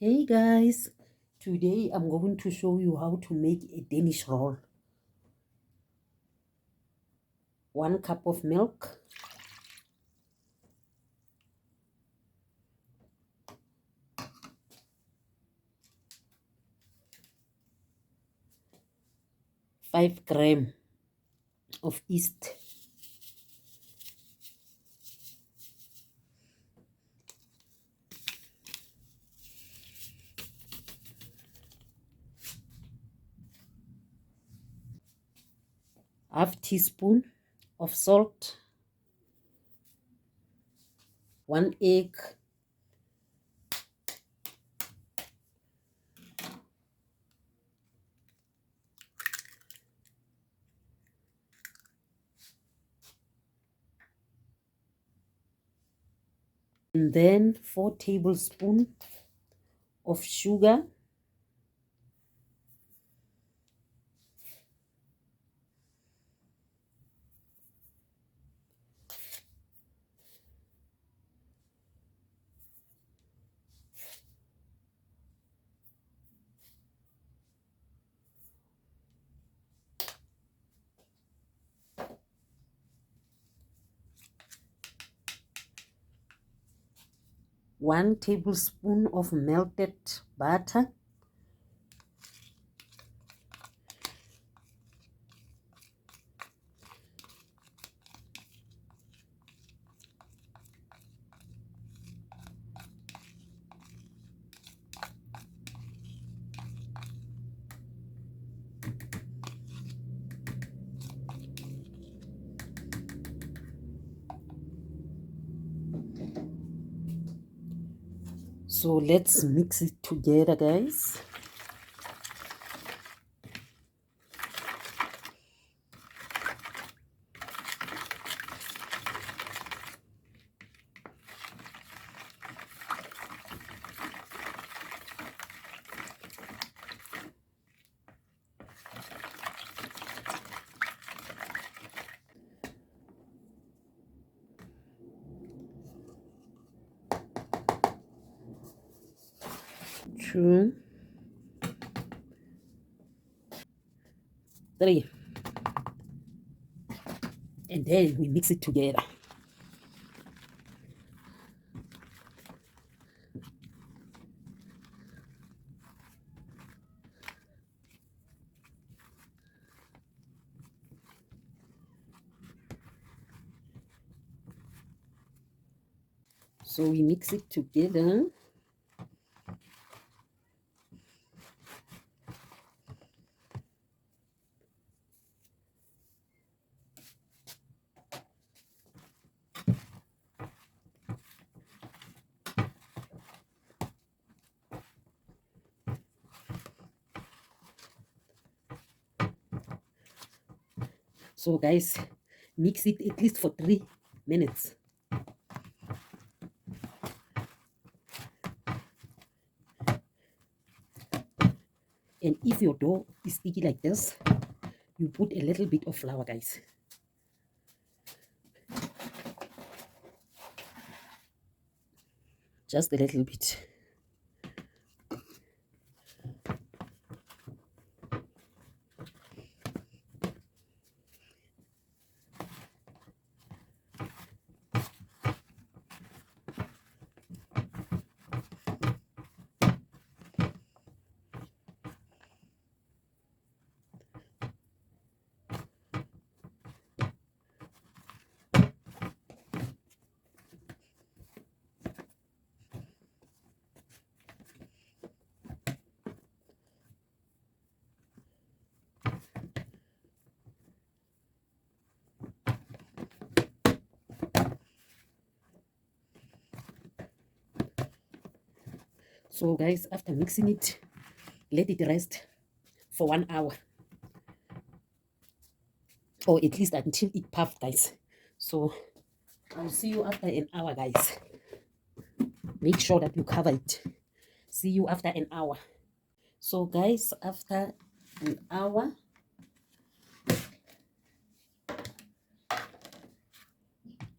Hey guys, today I'm going to show you how to make a Danish roll. 1 cup of milk, 5 grams of yeast, 1/2 teaspoon of salt, 1 egg, and then 4 tablespoons of sugar, 1 tablespoon of melted butter, so let's mix it together, guys. Two, three, and then we mix it together. So we mix it together. So guys, mix it at least for 3 minutes. And if your dough is sticky like this, you put a little bit of flour, guys. Just a little bit. So guys, after mixing it, let it rest for 1 hour, or at least until it puffs, guys. So I'll see you after an hour, guys. Make sure that you cover it. See you after an hour. So guys, after an hour,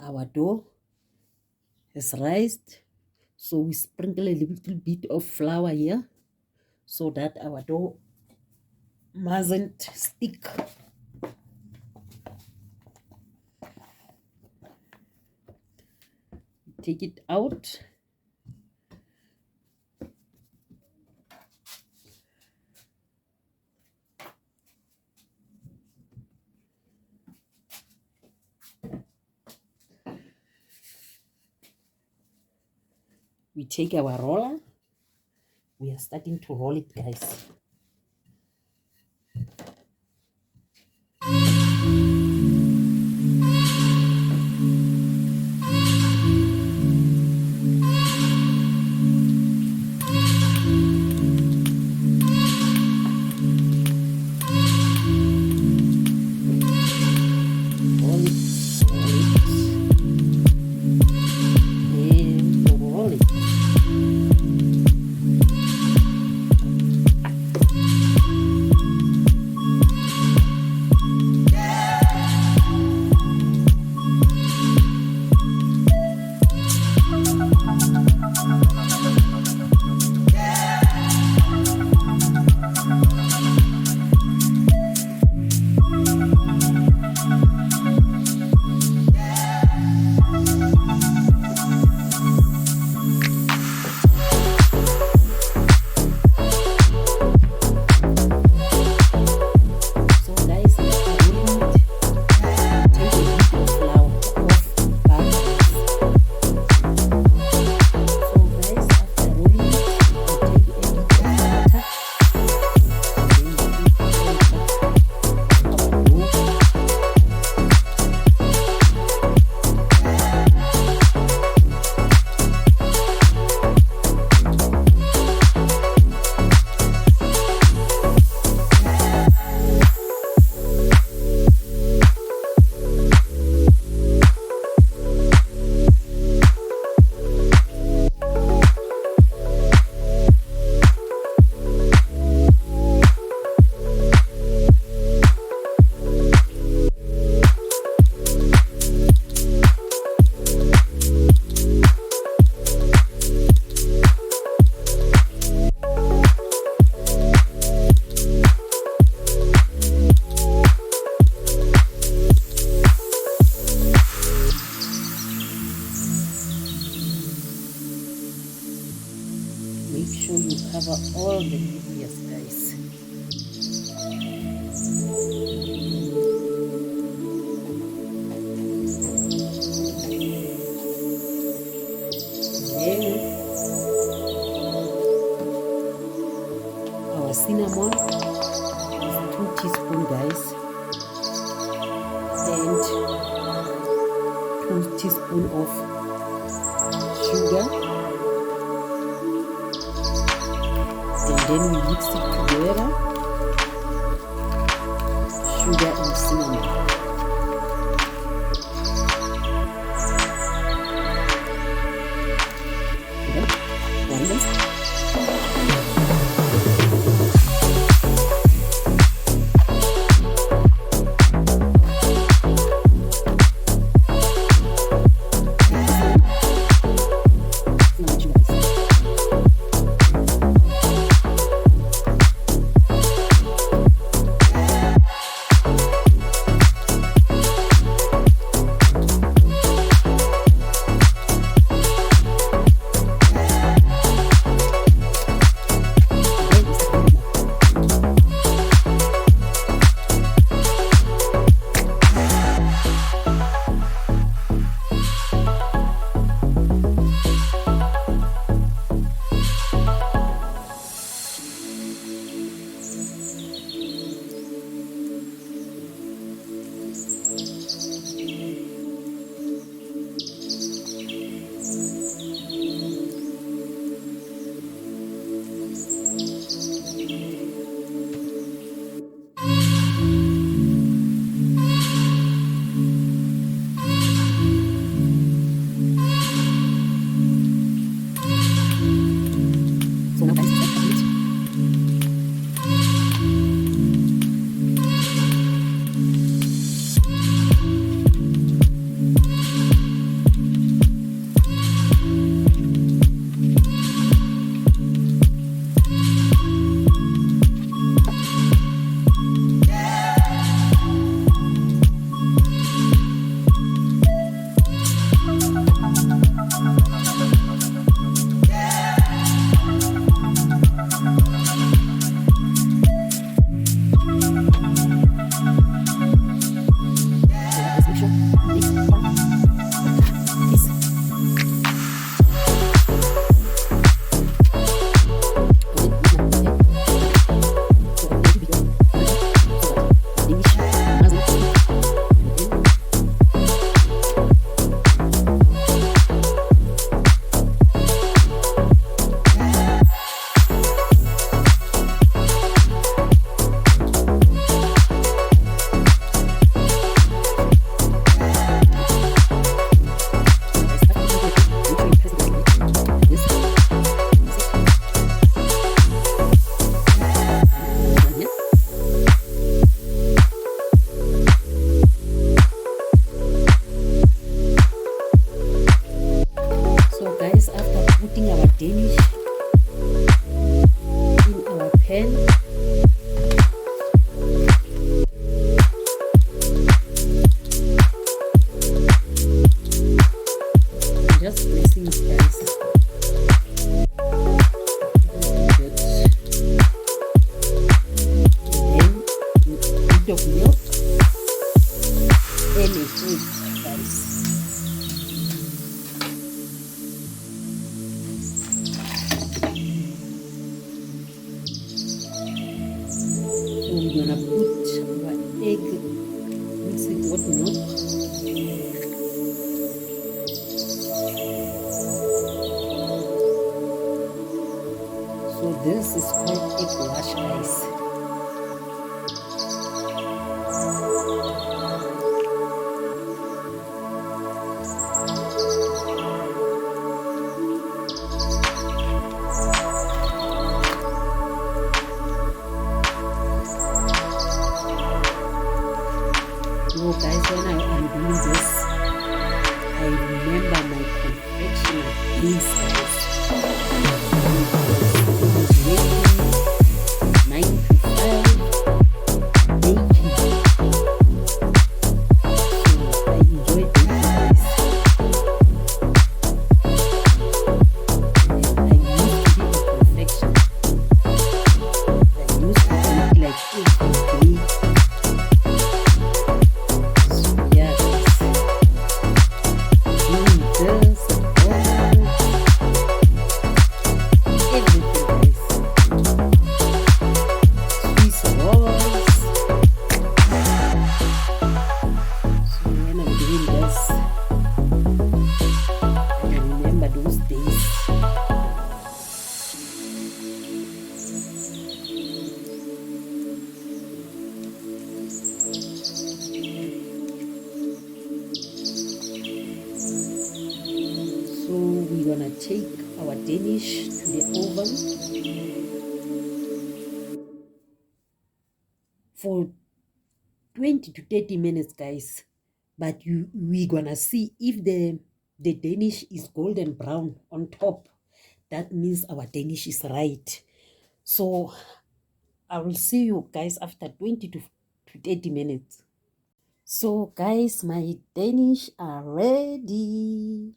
our dough has raised. So we sprinkle a little bit of flour here so that our dough mustn't stick. Take it out. We take our roller. We are starting to roll it, guys. Make sure you cover all the areas, guys. Then our cinnamon is 2 teaspoons, guys, and 2 teaspoons of sugar. And then we mix it together, sugar and cinnamon. Okay, one more. pan. Just mixing it, guys. Then a bit of milk and a egg, guys. So we're gonna put our egg, mix it with milk. So this is called egg wash, guys. So guys, when I'm doing this, I remember my confectioner days, guys. It was working 9 to 5 baking. So I enjoy baking, guys. And I used to be a confectioner. I used to bake like every day. So we're gonna take our Danish to the oven for 20 to 30 minutes, guys. But we're gonna see if the Danish is golden brown on top. That means our Danish is right. So I will see you guys after 20 to 30 minutes. So guys, my Danish are ready.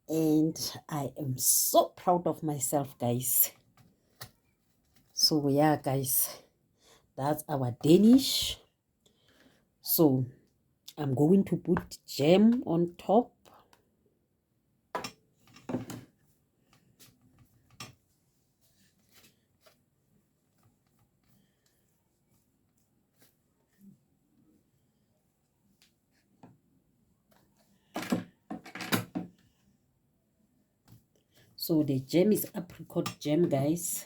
And I am so proud of myself, guys. So yeah, guys, that's our Danish. So I'm going to put jam on top. So the jam is apricot jam, guys.